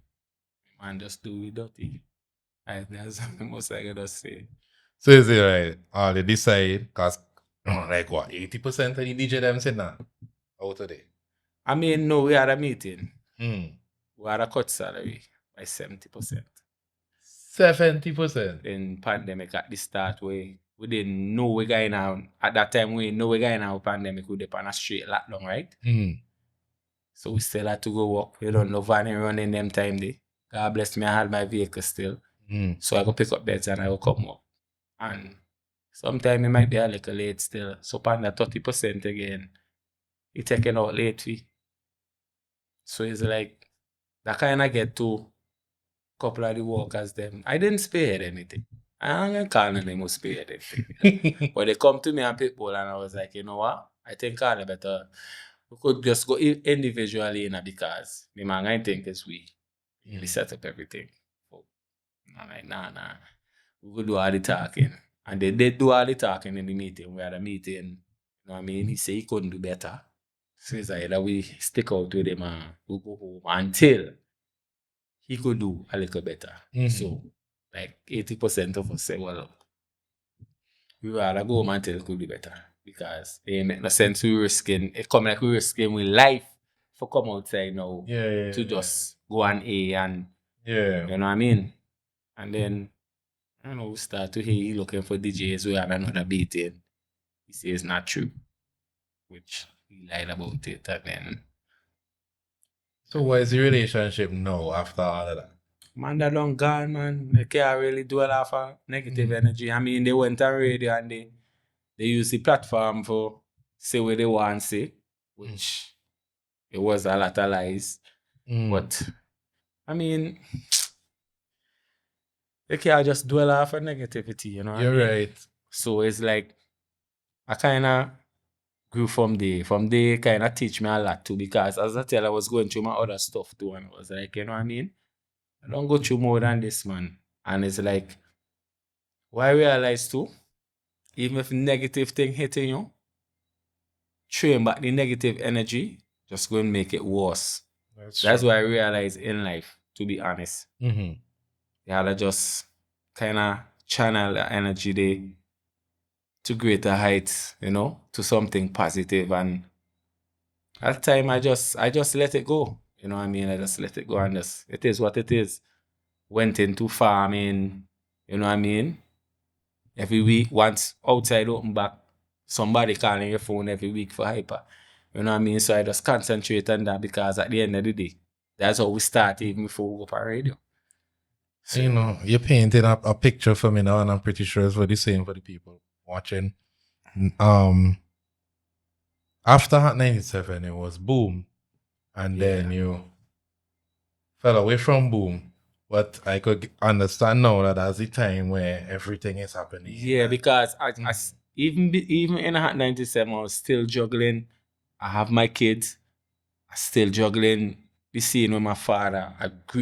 and just do it dirty. That's the most I can just say. So is it right? They decide, because like what, 80% of the DJ them said nah, out of there? I mean, no, we had a meeting. We had a cut salary by 70%. 70%? In pandemic at the start, we didn't know we're going on. At that time, we didn't know we're going on with pandemic. We were on a straight lockdown, right? So we still had to go work. We don't know van running them time day. God bless me, I had my vehicle still. So I go pick up Bedz and I go come up. And sometimes it might be a little late still. So on that 30% again, it taken out late fee. So it's like, that kind of get to a couple of the workers them. I didn't spare anything. I ain't call them who spare anything. But they come to me and people and I was like, you know what? I think all better. We could just go individually in because the man I think is we set up everything. I'm like, nah. We could do all the talking. And they did do all the talking in the meeting. We had a meeting. You know what I mean? He said he couldn't do better. So it's either we stick out with him and we go home until he could do a little better. So, like 80% of us say, well, we rather go home until it could be better. Because it make no sense we risking, it come like we risking with life for come outside now to just go on A and, you know what I mean? And then, I don't know, we start to hear he looking for DJs. We had another meeting. He says it's not true, which he lied about it. And then. So what is the relationship now after all of that? Man, that long gone, man. They can't really do a lot of negative energy. I mean, they went on radio and they use the platform for say what they want to say, which it was a lot of lies. But, I mean, they can't just dwell off of negativity, you know. You're right. So it's like, I kind of grew from there. From there, kind of teach me a lot too, because as I tell, I was going through my other stuff too, and I was like, you know what I mean? I don't go through more than this, man. And it's like, what I realize too, even if negative thing hitting you, train back the negative energy, just go and make it worse. That's what I realize in life, to be honest. Mm-hmm. You have to just kind of channel the energy there to greater heights, you know, to something positive. And at the time, I just let it go. You know what I mean? I just let it go and just, it is what it is. Went into farming, you know what I mean? Every week, once outside open back, somebody calling your phone every week for Hypa. You know what I mean? So I just concentrate on that because at the end of the day, that's how we start even before we go for radio. So, you know, you're painting up a picture for me now, and I'm pretty sure it's for the same for the people watching. After Hot 97, it was boom. And then you fell away from boom. But I could understand now that that's the time where everything is happening. Yeah, because I even in Hot 97, I was still juggling. I have my kids. I still juggling the scene with my father.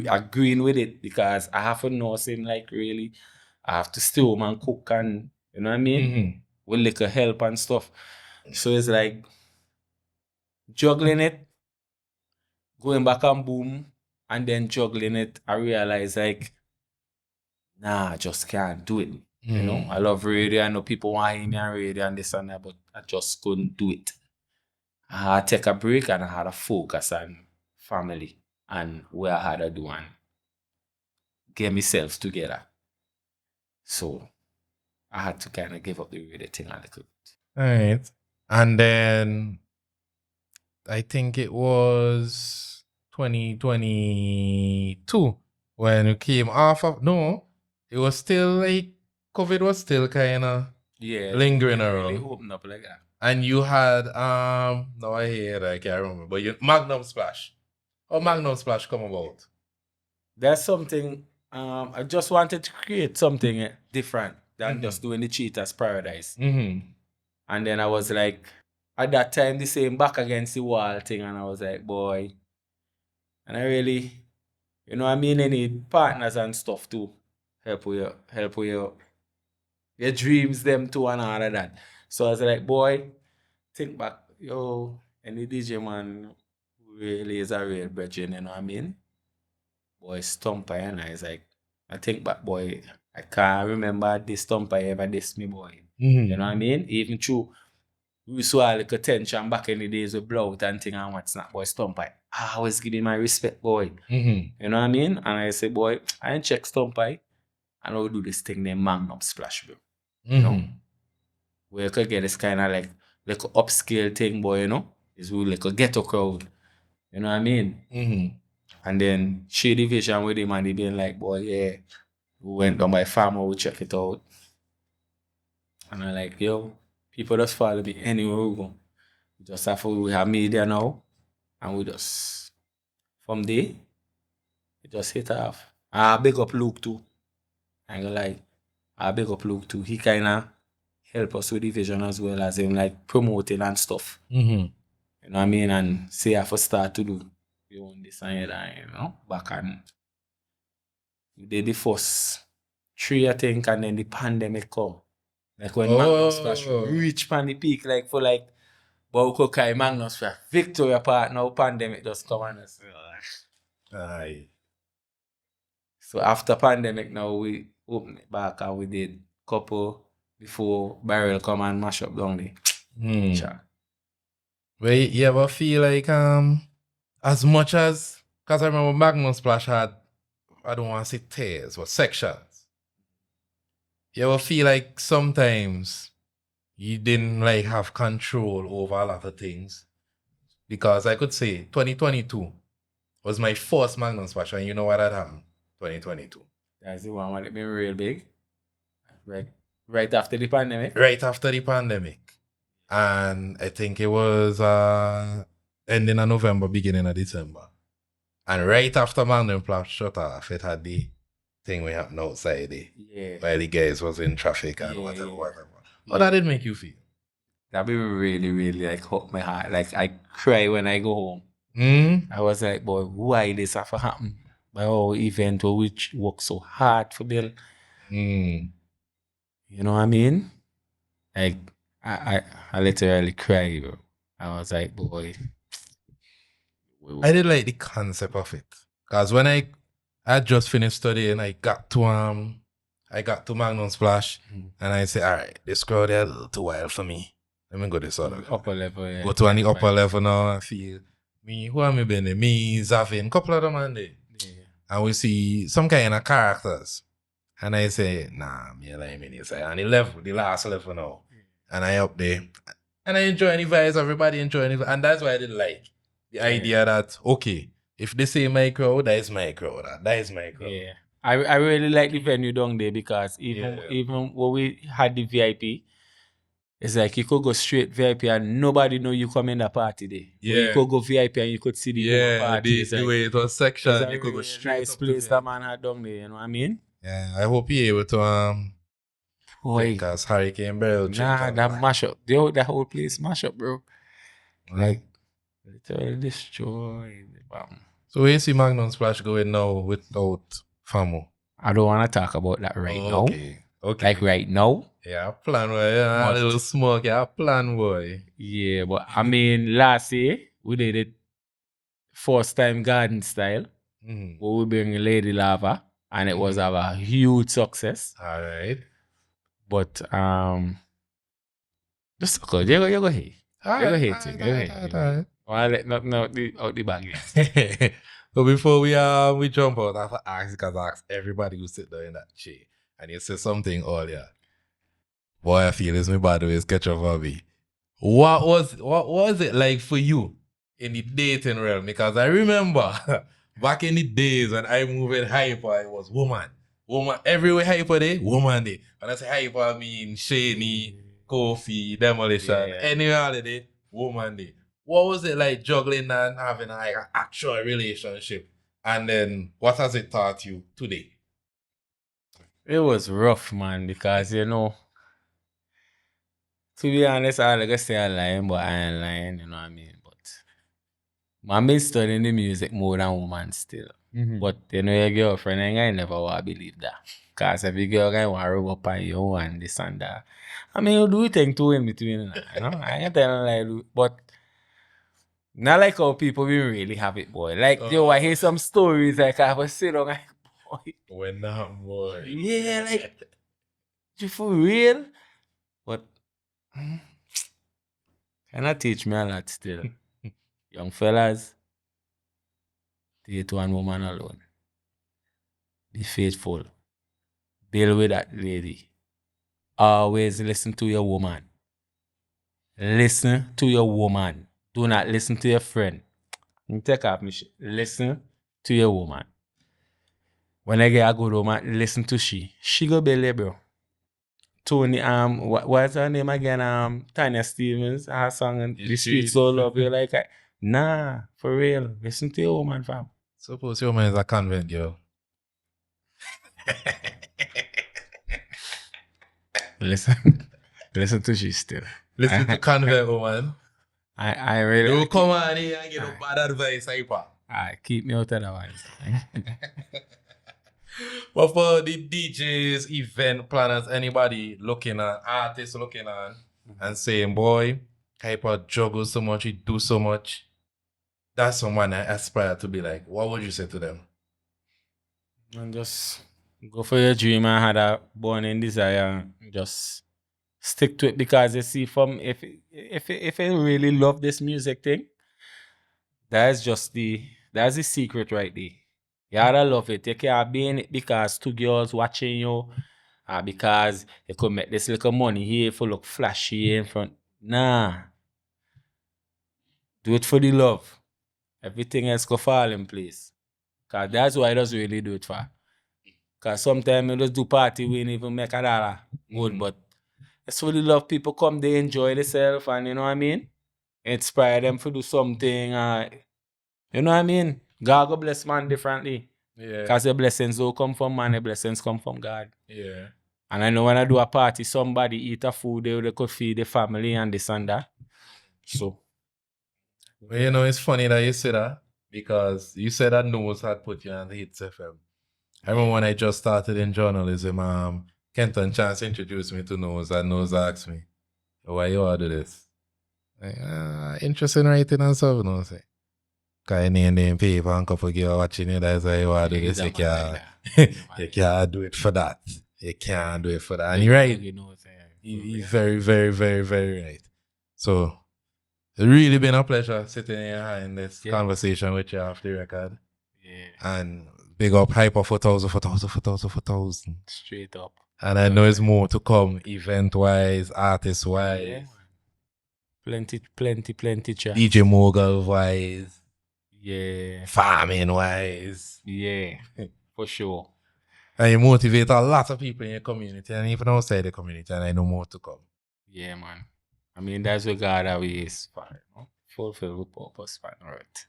Agreeing with it because I have to nurse him like really. I have to stay home and cook and, you know what I mean? Mm-hmm. With little help and stuff. So it's like juggling it, going back on boom, and then juggling it. I realize like, nah, I just can't do it. You know, I love radio. I know people want to hear me on radio and this and that, but I just couldn't do it. I had to take a break and I had to focus on family and where I had to do and get myself together. So I had to kind of give up the radio thing a little bit. All right. And then I think it was 2022 when you came off of, no, it was still like, COVID was still kind of lingering around. Really opened up like that. And you had, now I hear it, I can't remember, but you, Magnum Splash. How Magnum Splash come about? That's something, I just wanted to create something different than just doing the Cheetah's Paradise. Mm-hmm. And then I was like, at that time, the same back against the wall thing, and I was like, boy. And I really, you know what I mean, I need partners and stuff to help with your dreams, them too, and all of that. So I was like, boy, think back, yo, any DJ man really is a real brethren, you know what I mean? Boy, Stumper, and I was like, I think back, boy, I can't remember this Stumper ever dissed me, boy. Mm-hmm. You know what I mean? Even true, we saw like a tension back in the days with Blowout and thing and what's not, boy, Stumper. I always give him my respect, boy. Mm-hmm. You know what I mean? And I say, boy, I ain't check Stumper, and I'll do this thing named Magnum Splash, bro. You know? Where you could get this kind of like an upscale thing, boy, you know? It's really like a ghetto crowd. You know what I mean? Mm-hmm. And then share the vision with him and he being like, boy, yeah. We went down by farmer, we check it out. And I'm like, yo, people just follow me anywhere we go. We just we have media now. And we just, from there, it just hit off. I big up Luke too. I ain't gonna lie. I big up Luke too. He kinda help us with the vision as well as him like promoting and stuff. Mm-hmm. You know what I mean? And say I first start to do you own this and that, you know, back and we did the first 3, I think, and then the pandemic come. Like when Magnum Splash reach pan the peak, like for like Baukokai, Magnum Splash, Victoria Park, now pandemic just come and Aye. so after pandemic now we open it back and we did couple before Barrel come and mash up down there. Well, you ever feel like as much as, because I remember Magnum Splash had, I don't want to say tiers, but sections. You ever feel like sometimes you didn't like have control over a lot of things? Because I could say 2022 was my first Magnum Splash, and you know what had happened? 2022. That's the one when it been real big. Right after the pandemic. Right after the pandemic. And I think it was ending of November, beginning of December. And right after Magnum Splash shut off, it had the thing we happened outside there. Yeah. While the guys was in traffic and whatever. How that did make you feel? That be really, really like hurt my heart. Like I cry when I go home. I was like, boy, why this have to happen? by our event which work so hard for build. Mm. You know what I mean? Like I literally cry, bro. I was like, boy. I did like the concept of it. Cause when I just finished studying, I got to Magnum Splash and I said, all right, this crowd is a little too wild for me. Let me go this other upper level, yeah. Go to any upper level now and feel me, who am I been there? Me, Zavin, couple of them on there. Yeah. And we see some kind of characters. And I say, nah, me like me this on the last level now. And I up there. And I enjoy the vibes, everybody enjoy it. And that's why I didn't like the idea that, okay, if they say my crowd, that is my crowd. That is my crowd. Yeah. I really like the venue down there because even when we had the VIP, it's like you could go straight VIP and nobody know you come in the party there. Yeah. Or you could go VIP and you could see the whole party. The way it was section, you could go a straight nice up place to that man had down there, you know what I mean? Yeah, I hope you're able to Boy, because Hurricane Barrel. nah, that mash up. That whole place mash up, bro. Like literally destroyed. So where you see Magnum Splash going now without Famo? I don't want to talk about that right now. Okay. Like right now. Yeah, plan boy. Yeah, a little smoke. Yeah, plan boy. Yeah, but I mean, last year we did it first time garden style. Where we bring Lady Lava, and it was a huge success. All right. But just go. You go here. You go here. You go here. Well, let not know out the bag. So before we jump out, I have to ask because I ask everybody who sit there in that chair, and you say something earlier. Boy, I feel it's me by the way, sketch of hobby. What was it like for you in the dating realm? Because I remember back in the days when I moved in Hypa, it was woman. Everywhere Hypa day, woman day. When I say Hypa, I mean Shaney, Kofi, Demolition, any holiday, woman day. What was it like juggling and having like an actual relationship? And then what has it taught you today? It was rough, man, because you know, to be honest, I like to say I'm lying, but I ain't lying, you know what I mean? But man been studying the music more than woman still. But you know your girlfriend, I never want to believe that. Because every girl guy want to rub up on you and this and that. I mean, you do thing too in between, you know? I ain't telling like, but not like how people we really have it, boy. Like, yo, I hear some stories like I was sit down like, boy. When not, boy. Yeah, like, you for real? But cannot teach me a lot still. Young fellas, date one woman alone. Be faithful. Deal with that lady. Always listen to your woman. Listen to your woman. Do not listen to your friend. You take off me shit. Listen to your woman. When I get a good woman, listen to she. She go belly, bro. Tony, what's her name again? Tanya Stevens, her song, The Streets So Love You. Like, nah, for real. Listen to your woman, fam. Suppose your woman is a convent girl. Listen to she still. Listen to convent woman. I really. You come on here and get no bad advice, Hypa. Keep me out of that one. But for the DJs, event planners, anybody looking at, artists looking on and saying, boy, Hypa juggles so much, he do so much. That's someone I aspire to be like. What would you say to them? And just go for your dream and have a burning desire. Just stick to it because you see, from if you really love this music thing, that's the secret right there. You gotta love it. You can't be in it because two girls watching you, or because you could make this little money here for look flashy in front. Nah. Do it for the love. Everything else could fall in place. Because that's why I just really do it for. Because sometimes you just do party, we ain't even make a dollar good, but it's for the love. People come, they enjoy themselves, and you know what I mean? Inspire them to do something. You know what I mean? God go bless man differently. Yeah. Because the blessings don't come from man, the blessings come from God. Yeah. And I know when I do a party, somebody eat a food, they could feed the family and this and that. So. Well, you know, it's funny that you say that because you said that Nose had put you on the Hits FM. I remember when I just started in journalism, Kenton Chance introduced me to Nose, and Nose asked me, why you all do this? Interest in writing and stuff, no say. Cause you name them paper and couple girls watching you, that's why you all do this. You can't do it for that. You can't do it for that. And you're right. You're very, very, very, very right. So it's really been a pleasure sitting here in this conversation with you after the record. Yeah. And big up Hypa for 1,000. Straight up. And I know it's more to come, event-wise, artist-wise. Yeah. Plenty chat. DJ Mogul-wise. Yeah. Farming-wise. Yeah. For sure. And you motivate a lot of people in your community and even outside the community, and I know more to come. Yeah, man. I mean, that's what God always for, you know? Fulfill the purpose, man. Right.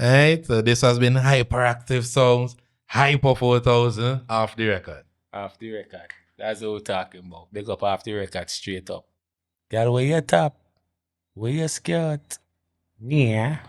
Alright, so this has been Hyperactive Sounds, Hypa 4,000, off the record. Off the record. That's what we're talking about. Big up off the record straight up. Girl, where you top? Where you skirt? Yeah.